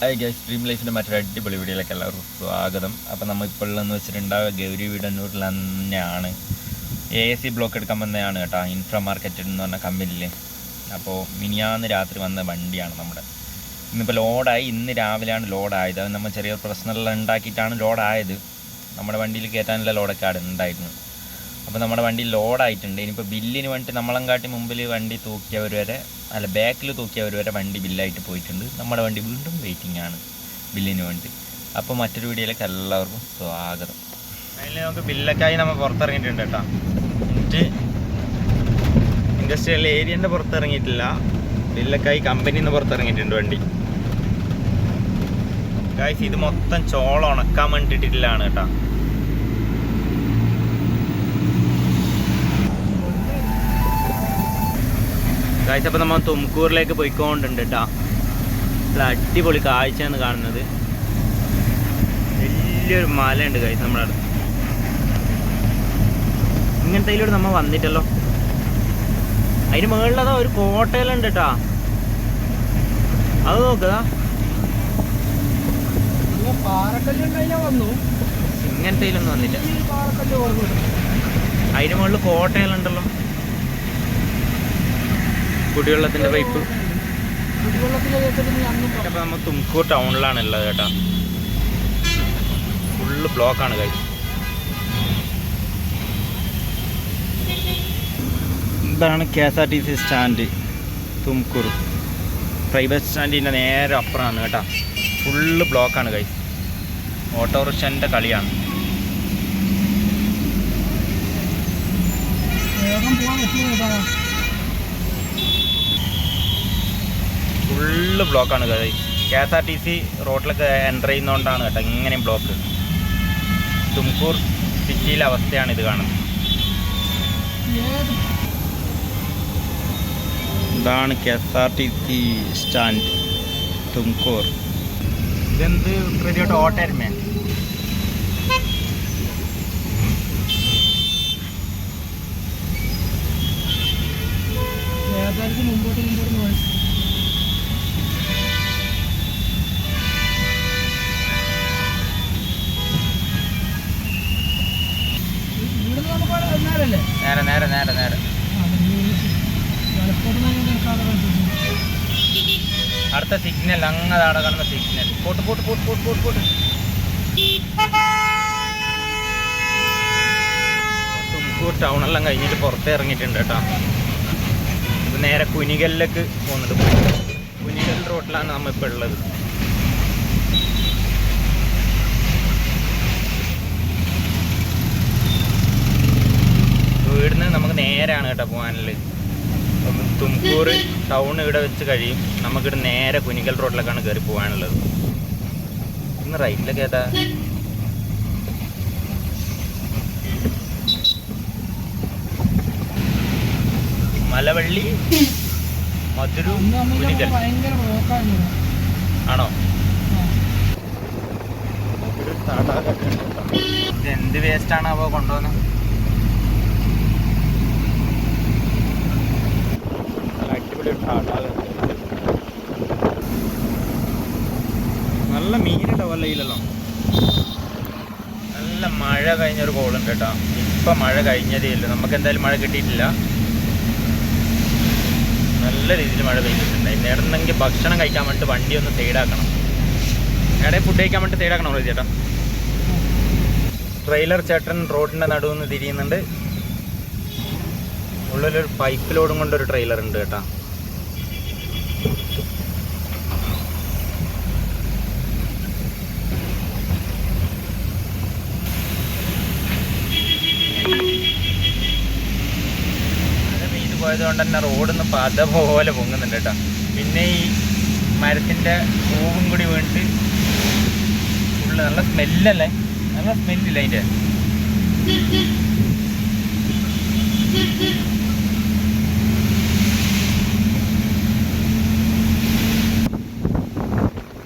Hi guys, dream ലൈഫിൻ്റെ മറ്റൊരു അടിപൊളി വീഡിയോയിലേക്ക് എല്ലാവർക്കും സ്വാഗതം. അപ്പോൾ നമ്മൾ ഇപ്പോൾ ഉള്ളതെന്ന് വെച്ചിട്ടുണ്ടാവുക ഗൗരി വീടന്നൂരിൽ തന്നെയാണ്. AC ബ്ലോക്ക് എടുക്കാൻ വന്നതാണ് കേട്ടോ, ഇൻഫ്രാ മാർക്കറ്റ് എന്ന് പറഞ്ഞ കമ്പനിയിൽ. അപ്പോൾ മിനിയാന്ന് രാത്രി വന്ന വണ്ടിയാണ് നമ്മുടെ. ഇന്നിപ്പോൾ ലോഡായി, ഇന്ന് രാവിലെയാണ് ലോഡായത്. അത് നമ്മൾ ചെറിയൊരു പ്രശ്നമെല്ലാം ഉണ്ടാക്കിയിട്ടാണ് ലോഡായത്. നമ്മുടെ വണ്ടിയിൽ കയറ്റാനുള്ള ലോഡൊക്കെ അവിടെ ഉണ്ടായിരുന്നു. അപ്പോൾ നമ്മുടെ വണ്ടി ലോഡായിട്ടുണ്ട്. ഇനിയിപ്പോൾ ബില്ലിന് വേണ്ടിയിട്ട് നമ്മളെങ്കാട്ടി മുമ്പിൽ വണ്ടി തൂക്കിയവർ വരെ, അല്ല ബാക്കിൽ തൂക്കിയവർ വരെ വണ്ടി ബില്ലായിട്ട് പോയിട്ടുണ്ട്. നമ്മുടെ വണ്ടി വീണ്ടും വെയിറ്റിംഗ് ആണ് ബില്ലിന് വേണ്ടി. അപ്പോൾ മറ്റൊരു വീഡിയോയിലേക്ക് എല്ലാവർക്കും സ്വാഗതം. അതിൽ നമുക്ക് ബില്ലൊക്കെയായി നമ്മൾ പുറത്തിറങ്ങിയിട്ടുണ്ട് കേട്ടോ. എന്നിട്ട് ഇൻഡസ്ട്രിയൽ ഏരിയൻ്റെ പുറത്തിറങ്ങിയിട്ടില്ല, ബില്ലൊക്കെയായി കമ്പനിയിൽ നിന്ന് പുറത്തിറങ്ങിയിട്ടുണ്ട് വണ്ടി. ഗായ്സ്, ഇത് മൊത്തം ചോളം ഉണക്കാൻ വേണ്ടിയിട്ടില്ലാണ് കേട്ടോ. ഗായ്സ്, അപ്പോൾ നമ്മൾ തുംകൂറിലേക്ക് പോയിക്കൊണ്ടുണ്ട് കേട്ടോ. നല്ല അടിപൊളി കാഴ്ചയാണ് കാണുന്നത്. വലിയൊരു മലയുണ്ട് ഗായ്സ് നമ്മുടെ അടുത്ത്. ഇങ്ങനത്തെ ഇതിലൂടെ നമ്മൾ വന്നിട്ടല്ലോ. അതിന് മുകളിലതാ ഒരു കോട്ടയിലുണ്ട് കേട്ടോ. അത് നോക്കുക, ഇങ്ങനത്തെ ഇതിലൊന്നും വന്നില്ല. അതിന് മുകളിൽ കോട്ടയിലുണ്ടല്ലോ, കുടിവെള്ളത്തിൻ്റെ പൈപ്പ്. അപ്പോൾ നമ്മൾ തുംകൂർ ടൗണിലാണ് ഉള്ളത് കേട്ടോ. ഫുള്ള് ബ്ലോക്കാണ് ഗൈസ്. ഇതാണ് KSRTC സ്റ്റാൻഡ്, തുംകൂർ പ്രൈവറ്റ് സ്റ്റാൻഡിൻ്റെ നേരെ അപ്പുറമാണ് കേട്ടോ. ഫുള്ള് ബ്ലോക്കാണ് ഗൈസ്. ഓട്ടോറിക്ഷൻ്റെ കളിയാണ്. ഫുള്ള് ബ്ലോക്കാണ് ഗൈസ്. KSRTC റോഡിലൊക്കെ എൻ്റർ ചെയ്യുന്നതുകൊണ്ടാണ് കേട്ടോ ഇങ്ങനെയും ബ്ലോക്ക്. തുംകൂർ സിറ്റിയിലെ അവസ്ഥയാണ് ഇത് കാണുന്നത്. ഇതാണ് KSRTC സ്റ്റാൻഡ് തുംകൂർ. ഇതെന്ത് പ്രതിയോട്ട് ഓട്ടരുമേ. നേരെ നേരെ നേരെ നേരെ അടുത്ത സിഗ്നൽ അങ്ങനെ അവിടെ കാണുന്ന സിഗ്നൽ. പോട്ട് പോട്ട് പോട്ട് പോട്ട് പോട്ട് പോട്ട്. തുംകൂർ ടൗണെല്ലാം കഴിഞ്ഞിട്ട് പുറത്ത് ഇറങ്ങിയിട്ടുണ്ട് കേട്ടോ. ഇത് നേരെ കുനികലിലേക്ക് പോകുന്നുണ്ട്. കുനികൽ റോഡിലാണ് നമ്മളിപ്പോൾ ഉള്ളത്. വീടിന് നമുക്ക് നേരെയാണ് കേട്ടോ പോകാനുള്ളത്. തുംകൂർ ടൗൺ ഇവിടെ വെച്ച് കഴിയും. നമുക്കിവിടെ നേരെ കുനികൽ റോഡിലേക്കാണ് കയറി പോകാനുള്ളത്. ഇന്ന് റൈറ്റിലൊക്കെ ഏതാ മലവള്ളി മധുരു കുനികൽ ആണോ? ഇതെന്ത് വേസ്റ്റാണ് അപ്പോൾ കൊണ്ടുപോകുന്നത്? നല്ല മീനുണ്ടോ വല്ലയില്ലല്ലോ. നല്ല മഴ കഴിഞ്ഞൊരു കോളുണ്ട് കേട്ടോ. ഇപ്പം മഴ കഴിഞ്ഞതേ ഇല്ല, നമുക്ക് എന്തായാലും മഴ കിട്ടിയിട്ടില്ല. നല്ല രീതിയിൽ മഴ പെയ്തിട്ടുണ്ട്. ഇന്നിടന്നെങ്കിൽ ഭക്ഷണം കഴിക്കാൻ വേണ്ടിയിട്ട് വണ്ടി ഒന്ന് സൈഡാക്കണം. ഇടയിൽ ഫുഡ് കഴിക്കാൻ വേണ്ടി സൈഡാക്കണം പറയും ചേട്ടാ. ട്രെയിലർ ചേട്ടൻ റോഡിൻ്റെ നടുവിൽ നിന്ന് തിരിയുന്നുണ്ട്. ഉള്ളിലൊരു പൈപ്പ് ലോഡും കൊണ്ടൊരു ട്രെയിലർ ഉണ്ട് കേട്ടോ. പോയതുകൊണ്ട് തന്നെ റോഡിന്ന് പത പോലെ പൊങ്ങുന്നുണ്ട് കേട്ടോ. പിന്നെ ഈ മരത്തിൻ്റെ പൂവും കൂടി വീണിട്ട് ഫുള്ള് നല്ല സ്മെല്ലല്ലേ, നല്ല സ്മെല്ലില്ല അതിൻ്റെ.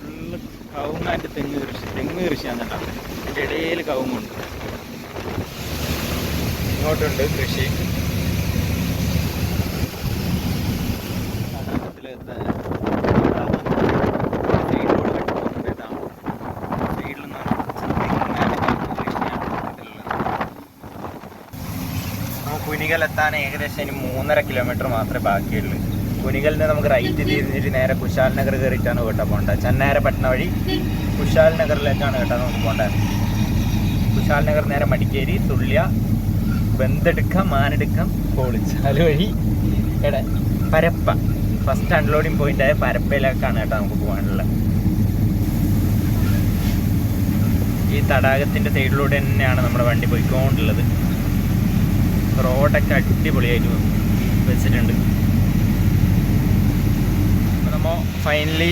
ഫുള്ള് കവുങ്ങാൻ്റെ തെങ്ങ് കൃഷിയാണ് കേട്ടോ. അതിൻ്റെ ഇടയിൽ കവുങ്ങുണ്ട്. ഇങ്ങോട്ടുണ്ട് കൃഷി. കുനികൽ എത്താൻ ഏകദേശം ഇനി 3.5 കിലോമീറ്റർ മാത്രമേ ബാക്കിയുള്ളൂ. കുനികലിൽ നിന്ന് നമുക്ക് റൈറ്റ് തിരിഞ്ഞിട്ട് നേരെ കുശാൽ നഗർ കയറിയിട്ടാണ് കേട്ടോ പോകേണ്ടത്. ചന്നേരപട്ടണ വഴി കുശാൽ നഗറിലേക്കാണ് കേട്ടോ നമുക്ക് പോകേണ്ടത്. കുശാൽ നഗർ നേരെ മടിക്കേരി, സുള്ളിയ, ബന്തെടുക്കം, മാനെടുക്കം, കോളിച്ചാൽ വഴി ഇവിടെ പരപ്പ ഫസ്റ്റ് അൺലോഡിങ് പോയിന്റായ പരപ്പയിലേക്കാണ് കേട്ടോ നമുക്ക് പോകാനുള്ളത്. ഈ തടാകത്തിൻ്റെ സൈഡിലൂടെ തന്നെയാണ് നമ്മുടെ വണ്ടി പോയിക്കൊണ്ടുള്ളത്. റോഡൊക്കെ അടിപൊളിയായിട്ട് വെച്ചിട്ടുണ്ട്. അപ്പോൾ നമ്മൾ ഫൈനലി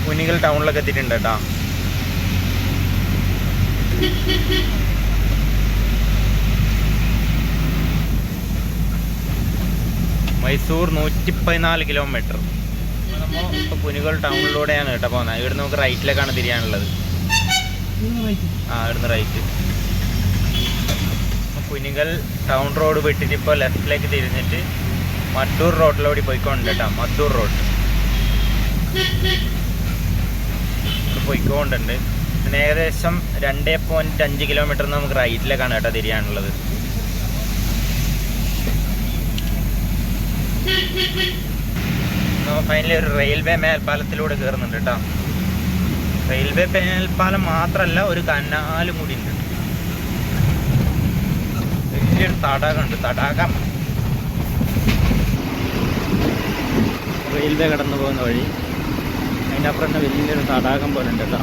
കുനികൽ ടൗണിലൊക്കെ എത്തിയിട്ടുണ്ട് കേട്ടോ. മൈസൂർ 114 കിലോമീറ്റർ. അപ്പോൾ നമ്മൾ ഇപ്പോൾ കുനികൽ ടൗണിലൂടെയാണ് കേട്ടോ പോകുന്നത്. ഇവിടെ നമുക്ക് റൈറ്റിലേക്കാണ് തിരിയാനുള്ളത്. ഇവിടുന്ന് റൈറ്റ്. കുനികൽ ടൗൺ റോഡ് വിട്ടിട്ട് ഇപ്പോൾ ലെഫ്റ്റിലേക്ക് തിരിഞ്ഞിട്ട് മദ്ദൂർ റോഡിലൂടെ പോയിക്കൊണ്ട് കേട്ടോ. മദ്ദൂർ റോഡ് പോയിക്കൊണ്ടുണ്ട്. പിന്നെ ഏകദേശം 2.5 കിലോമീറ്റർ നമുക്ക് റൈറ്റിലേക്കാണ് കേട്ടോ തിരിയാനുള്ളത്. ഫൈനലി ഒരു റെയിൽവേ മേൽപ്പാലത്തിലൂടെ കയറുന്നുണ്ട് കേട്ടോ. റെയിൽവേ മേൽപ്പാലം മാത്രമല്ല, ഒരു കനാലും കൂടി ഉണ്ട്. വലിയൊരു തടാകമുണ്ട്. തടാകം റെയിൽവേ കടന്നു പോകുന്ന വഴി. അതിൻ്റെ അപ്പുറം തന്നെ വലിയൊരു തടാകം പോലെ ഉണ്ട് കേട്ടോ.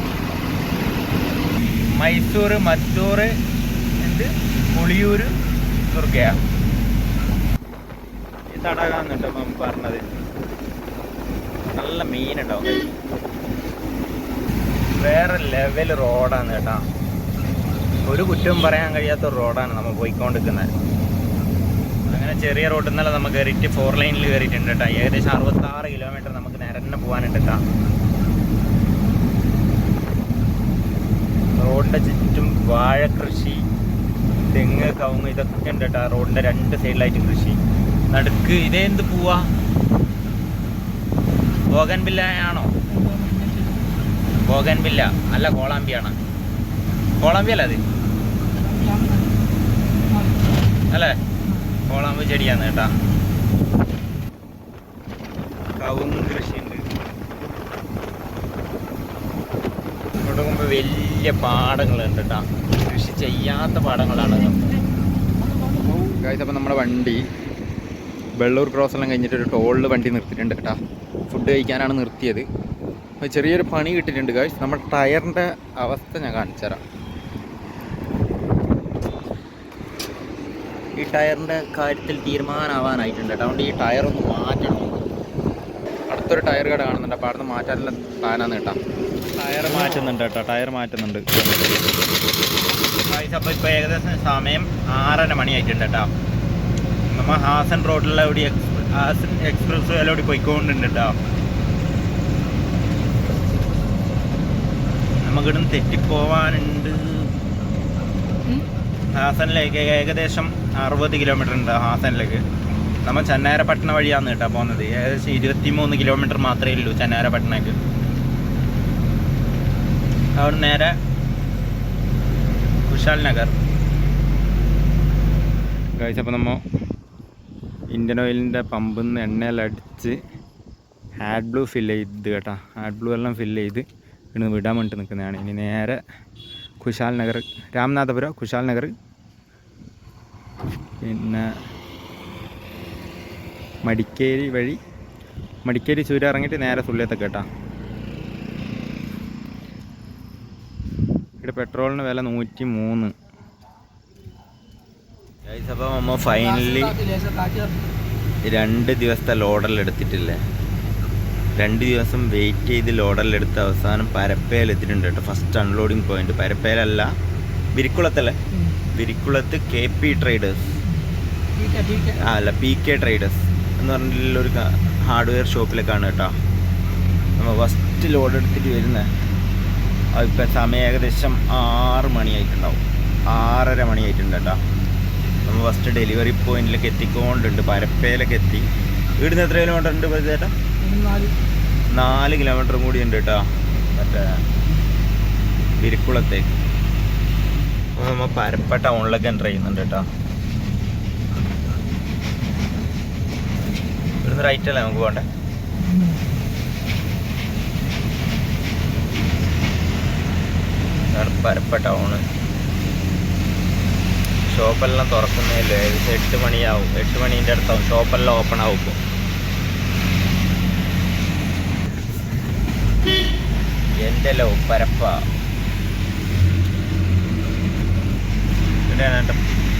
മൈസൂർ, മദ്ദൂർ, പുളിയൂർ, ദുർഗയ ഈ തടാകമാണ് കേട്ടോ അപ്പം പറഞ്ഞത്. നല്ല മീനുണ്ടാവും. വേറെ ലെവൽ റോഡാണ് കേട്ടോ. ഒരു കുറ്റവും പറയാൻ കഴിയാത്ത ഒരു റോഡാണ് നമ്മൾ പോയിക്കൊണ്ടിരിക്കുന്നത്. അങ്ങനെ ചെറിയ റോഡിൽ നിന്നല്ല നമ്മൾ കയറിയിട്ട് 4 ലൈനിൽ കയറിയിട്ടുണ്ട് കേട്ടോ. ഏകദേശം 66 കിലോമീറ്റർ നമുക്ക് നേരെ തന്നെ പോകാനുണ്ട് കേട്ടോ. റോഡിൻ്റെ ചുറ്റും വാഴ കൃഷി, തെങ്ങ്, കവുങ്ങ് ഇതൊക്കെ ഉണ്ട് കേട്ടോ. റോഡിൻ്റെ 2 സൈഡിലായിട്ട് കൃഷി. നടുക്ക് ഇതെന്ത് പോവാ? ബോഗൻവില്ല ആണോ? ബോഗൻവില്ല അല്ല, കോളാമ്പിയാണ്. കോളാമ്പി അല്ല അത് അല്ലേ? കോളാമ്പി ചെടിയാണ് കേട്ടാ. കവുങ്ങ് കൃഷിയുണ്ട്. ഇങ്ങോട്ട് പോകുമ്പോൾ വലിയ പാടങ്ങളുണ്ട് കേട്ടാ. കൃഷി ചെയ്യാത്ത പാടങ്ങളാണ്. അപ്പം നമ്മുടെ വണ്ടി വെള്ളൂർ ക്രോസെല്ലാം കഴിഞ്ഞിട്ട് ഒരു ടോളിൽ വണ്ടി നിർത്തിയിട്ടുണ്ട് കേട്ടോ. ഫുഡ് കഴിക്കാനാണ് നിർത്തിയത്. അപ്പോൾ ചെറിയൊരു പണി കിട്ടിയിട്ടുണ്ട് ഗായ്സ്. നമ്മുടെ ടയറിൻ്റെ അവസ്ഥ ഞാൻ കാണിച്ചു തരാം. ഈ ടയറിൻ്റെ കാര്യത്തിൽ തീരുമാനമാവാനായിട്ടുണ്ട് കേട്ടോ. അതുകൊണ്ട് ഈ ടയറൊന്ന് മാറ്റണം. അടുത്തൊരു ടയർ കട കാണുന്നുണ്ട്. അപ്പോൾ അവിടെ നിന്ന് മാറ്റാനുള്ള പ്ലാനാണ് കേട്ടോ. ടയർ മാറ്റുന്നുണ്ട് കേട്ടോ. ടയർ മാറ്റുന്നുണ്ട്. അപ്പോൾ ഇപ്പോൾ ഏകദേശം സമയം 6:30 മണിയായിട്ടുണ്ട് കേട്ടോ. നമ്മൾ ഹാസൻ റോഡിലൂടെ ഹാസൻ എക്സ്പ്രസ് വേയിലൂടെ പോയിക്കൊണ്ടുണ്ട് കേട്ടോ. നമുക്കിവിടുന്ന് തെറ്റിപ്പോവാനുണ്ട്. ഹാസനിലേക്ക് ഏകദേശം 60 കിലോമീറ്റർ ഉണ്ട് ഹാസനിലേക്ക്. നമ്മൾ ചന്നേരപട്ടണ വഴിയാണ് കേട്ടോ പോകുന്നത്. ഏകദേശം 23 കിലോമീറ്റർ മാത്രമേ ഉള്ളൂ ചന്നേരപട്ടണക്ക്. അവിടെ നേരെ കുശാൽ നഗർ. ഗൈസ്, അപ്പോൾ നമ്മൾ ഇന്ത്യൻ ഓയിലിൻ്റെ പമ്പിൽ നിന്ന് എണ്ണയെല്ലാം അടിച്ച് ഹാഡ് ബ്ലൂ ഫില്ല് ചെയ്ത് കേട്ടോ. ഹാഡ് ബ്ലൂ എല്ലാം ഫില്ല് ചെയ്ത് ഇന്ന് വിടാൻ വേണ്ടി നിൽക്കുന്നതാണ്. ഇനി നേരെ കുശാൽ നഗർ, രാമനാഥപുരം, കുശാൽ നഗർ, പിന്നെ മടിക്കേരി വഴി, മടിക്കേരി ചുരം ഇറങ്ങിയിട്ട് നേരെ സുള്ളിയത്തൊക്കെ കേട്ടോ. ഇവിടെ പെട്രോളിന് വില 103. അപ്പോൾ നമ്മൾ ഫൈനലി 2 ദിവസത്തെ ലോഡെല്ലാം എടുത്തിട്ടില്ലേ. 2 ദിവസം വെയിറ്റ് ചെയ്ത് ലോഡെല്ലാം എടുത്ത് അവസാനം പരപ്പയിലെത്തിയിട്ടുണ്ട് കേട്ടോ. ഫസ്റ്റ് അൺലോഡിങ് പോയിന്റ് പരപ്പയിലല്ല, വിരിക്കുളത്തല്ലേ. വിരിക്കുളത്ത് KP ട്രേഡേഴ്സ് അല്ല PK ട്രേഡേഴ്സ് എന്ന് പറഞ്ഞിട്ടുള്ളൊരു ഹാർഡ്വെയർ ഷോപ്പിലേക്കാണ് കേട്ടോ നമ്മൾ ഫസ്റ്റ് ലോഡ് എടുത്തിട്ട് വരുന്നത്. അതിപ്പോൾ സമയം ഏകദേശം 6 മണിയായിട്ടുണ്ടാവും. 6:30 മണിയായിട്ടുണ്ട് കേട്ടോ. നമ്മൾ ഫസ്റ്റ് ഡെലിവറി പോയിന്റിലേക്ക് എത്തിക്കൊണ്ടുണ്ട്. പരപ്പയിലേക്ക് എത്തി. ഇവിടുന്ന് എത്ര കിലോമീറ്റർ ഉണ്ട് ചേട്ടാ? 4 കിലോമീറ്റർ കൂടി ഉണ്ട് കേട്ടോ മറ്റേ വിരിക്കുളത്തേക്ക്. അപ്പോൾ നമ്മൾ പരപ്പ ടൗണിലേക്ക് എൻ്റർ ചെയ്യുന്നുണ്ട് കേട്ടോ. ഇവിടുന്ന് റൈറ്റ് അല്ലേ നമുക്ക് പോകണ്ടേ? ഇതാണ് പരപ്പ ടൗണ്. ഷോപ്പെല്ലാം തുറക്കുന്നതല്ലേ, ഏകദേശം 8 മണിയാവും. 8 മണീൻ്റെ അടുത്താവും ഷോപ്പെല്ലാം ഓപ്പൺ ആവും. ഇപ്പോൾ എൻ്റെ പരപ്പ ഇവിടെയാണ്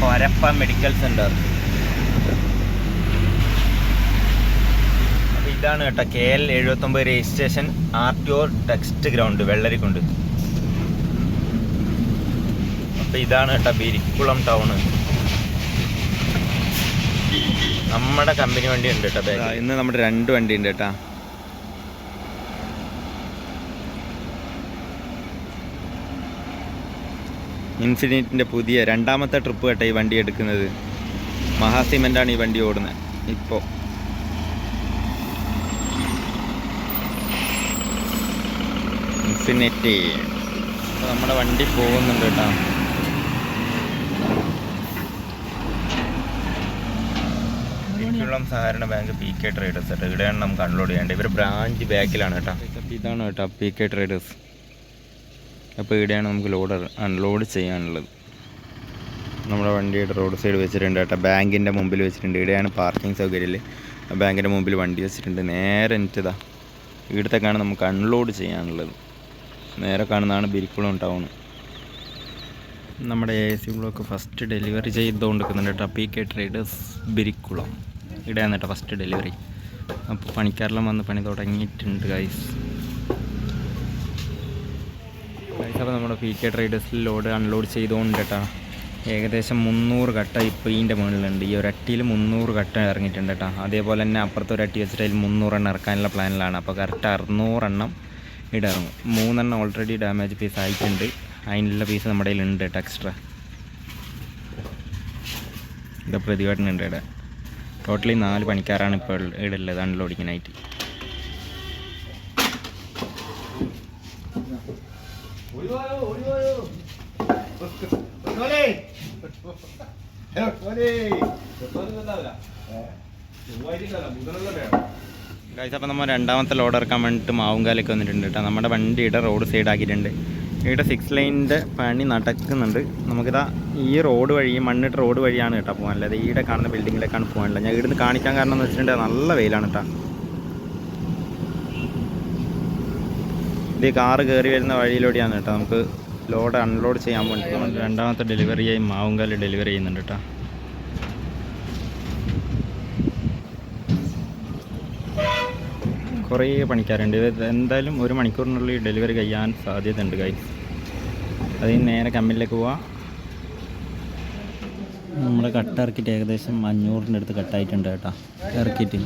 പരപ്പ മെഡിക്കൽ സെൻ്റർ. അപ്പോൾ ഇതാണ് കേട്ടോ KL 79 registration RTO test ground Vellarikkundu. അപ്പോൾ ഇതാണ് കേട്ടോ ബിരിക്കുളം ടൗണ്. നമ്മുടെ കമ്പനി വണ്ടി ഉണ്ട് കേട്ടോ. ഇന്ന് നമ്മുടെ 2 വണ്ടി ഉണ്ട് കേട്ടോ. ഇൻഫിനിറ്റിൻ്റെ പുതിയ 2ാമത്തെ ട്രിപ്പ് കേട്ടോ ഈ വണ്ടി എടുക്കുന്നത്. മഹാസിമെൻ്റാണ് ഈ വണ്ടി ഓടുന്നത് ഇപ്പോൾ. ഇൻഫിനിറ്റി. അപ്പോൾ നമ്മുടെ വണ്ടി പോകുന്നുണ്ട് കേട്ടോ. ബിരിക്കുളം സഹകരണ ബാങ്ക് PK ട്രേഡേഴ്സ് കേട്ടോ. ഇവിടെയാണ് നമുക്ക് അൺലോഡ് ചെയ്യേണ്ടത്. ഇവർ ബ്രാഞ്ച് ബാക്കിലാണ് കേട്ടോ. ഇതാണ് കേട്ടോ PK ട്രേഡേഴ്സ്. അപ്പോൾ ഇവിടെയാണ് നമുക്ക് അൺലോഡ് ചെയ്യാനുള്ളത്. നമ്മുടെ വണ്ടിയുടെ റോഡ് സൈഡ് വെച്ചിട്ടുണ്ട് കേട്ടോ. ബാങ്കിൻ്റെ മുമ്പിൽ വെച്ചിട്ടുണ്ട്. ഇവിടെയാണ് പാർക്കിംഗ് സൗകര്യമില്ല. ബാങ്കിൻ്റെ മുമ്പിൽ വണ്ടി വെച്ചിട്ടുണ്ട്. നേരെ എനിക്കിതാ ഇവിടത്തേക്കാണ് നമുക്ക് അൺലോഡ് ചെയ്യാനുള്ളത്. നേരെ കാണുന്നതാണ് ബിരിക്കുളം ടൗൺ. നമ്മുടെ AC ബ്ലോക്ക് ഫസ്റ്റ് ഡെലിവറി ചെയ്തുകൊണ്ടിരിക്കുന്നുണ്ട് കേട്ടോ. PK traders Birikkulam. ഇവിടെയാണ് കേട്ടോ ഫസ്റ്റ് ഡെലിവറി. അപ്പോൾ പണിക്കാരെല്ലാം വന്ന് പണി തുടങ്ങിയിട്ടുണ്ട് ഗൈസ്. അപ്പോൾ നമ്മുടെ PK ട്രേഡേഴ്സിൽ ലോഡ് അൺലോഡ് ചെയ്തുകൊണ്ട് കേട്ടോ. ഏകദേശം 300 കട്ട ഇപ്പോൾ ഇതിൻ്റെ മുകളിലുണ്ട്. ഈ ഒരു അട്ടിയിൽ 300 കട്ട ഇറങ്ങിയിട്ടുണ്ട് കേട്ടോ. അതേപോലെ തന്നെ അപ്പുറത്ത് ഒരു അട്ടി വെച്ചിട്ട് അതിൽ 300 എണ്ണം ഇറക്കാനുള്ള പ്ലാനിലാണ്. അപ്പോൾ കറക്റ്റ് 600 എണ്ണം ഇവിടെ ഇറങ്ങും. 3 എണ്ണം ഓൾറെഡി ഡാമേജ് പീസ് ആയിട്ടുണ്ട്. അതിനുള്ള പീസ് നമ്മുടെ കയ്യിലുണ്ട് കേട്ടോ എക്സ്ട്രാ. ഇത് പ്രതിവേട്ടനുണ്ട് ഇവിടെ. ടോട്ടലി 4 പണിക്കാരാണ് ഇപ്പോൾ ഇവിടെ ഉള്ളത് അൺലോഡിങ്ങിനായിട്ട്. അപ്പോൾ നമ്മൾ 2ാമത്തെ ലോഡ് ഇറക്കാൻ വേണ്ടിയിട്ട് മാവുങ്കാലേക്ക് വന്നിട്ടുണ്ട് കേട്ടോ. നമ്മുടെ വണ്ടിയുടെ റോഡ് സൈഡ് ആക്കിയിട്ടുണ്ട്. ഇവിടെ 6 ലൈനിൻ്റെ പണി നടക്കുന്നുണ്ട്. നമുക്കിതാ ഈ റോഡ് വഴി, മണ്ണിട്ട് റോഡ് വഴിയാണ് കേട്ടോ പോകാനുള്ളത്. ഈടെ കാണുന്ന ബിൽഡിങ്ങിലേക്കാണ് പോകാനുള്ളത്. ഞാൻ ഇവിടുന്ന് കാണിക്കാൻ കാരണം എന്ന് വെച്ചിട്ടുണ്ടെങ്കിൽ നല്ല വെയിലാണ് കേട്ടോ. ഇത് കാറ് കയറി വരുന്ന വഴിയിലൂടെയാണ് കേട്ടോ നമുക്ക് ലോഡ് അൺലോഡ് ചെയ്യാൻ വേണ്ടി. 2ാമത്തെ ഡെലിവറിയായി മാവുങ്കാൽ ഡെലിവറി ചെയ്യുന്നുണ്ട് കേട്ടോ. കുറേ പണിക്കാരുണ്ട്. ഇത് എന്തായാലും 1 മണിക്കൂറിനുള്ളിൽ ഡെലിവറി കഴിയാൻ സാധ്യതയുണ്ട് ഗൈസ്. അതിന് നേരെ കമ്പനിയിലേക്ക് പോവാം. നമ്മുടെ കട്ട ഇറക്കിയിട്ട് ഏകദേശം 500-ൻ്റെ അടുത്ത് കട്ടായിട്ടുണ്ട് കേട്ടോ. ഇറക്കിയിട്ട്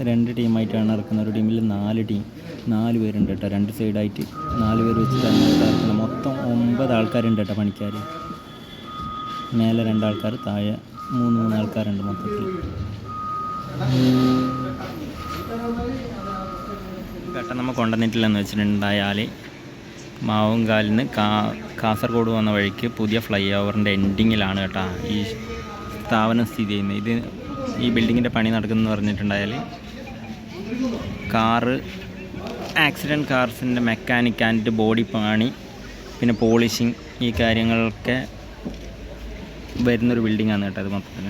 2 ടീമായിട്ടാണ് ഇറക്കുന്നത്. ഒരു ടീമിൽ 4 പേരുണ്ട് കേട്ടോ. 2 സൈഡായിട്ട് 4 പേര് വെച്ചിട്ടാണ് ഇറക്കുന്നത്. മൊത്തം 9 ആൾക്കാരുണ്ട് കേട്ടോ പണിക്കാർ. മേലെ 2 ആൾക്കാർ, താഴെ 3 ആൾക്കാരുണ്ട് മൊത്തത്തിൽ. കട്ട നമ്മൾ കൊണ്ടുവന്നിട്ടില്ലെന്ന് വെച്ചിട്ടുണ്ടായാൽ മാവുങ്കാലിൽ കാസർഗോഡ് വന്ന വഴിക്ക് പുതിയ ഫ്ലൈ ഓവറിൻ്റെ എൻഡിങ്ങിലാണ് കേട്ടോ ഈ സ്ഥാപനം സ്ഥിതി ചെയ്യുന്നത്. ഇത് ഈ ബിൽഡിങ്ങിൻ്റെ പണി നടക്കുന്നതെന്ന് പറഞ്ഞിട്ടുണ്ടായാൽ ആക്സിഡൻറ്റ് കാർസിൻ്റെ മെക്കാനിക് ആൻഡ് ബോഡി പണി, പിന്നെ പോളിഷിങ്, ഈ കാര്യങ്ങളൊക്കെ വരുന്നൊരു ബിൽഡിങ്ങാണ് കേട്ടോ അത് മൊത്തത്തിൽ.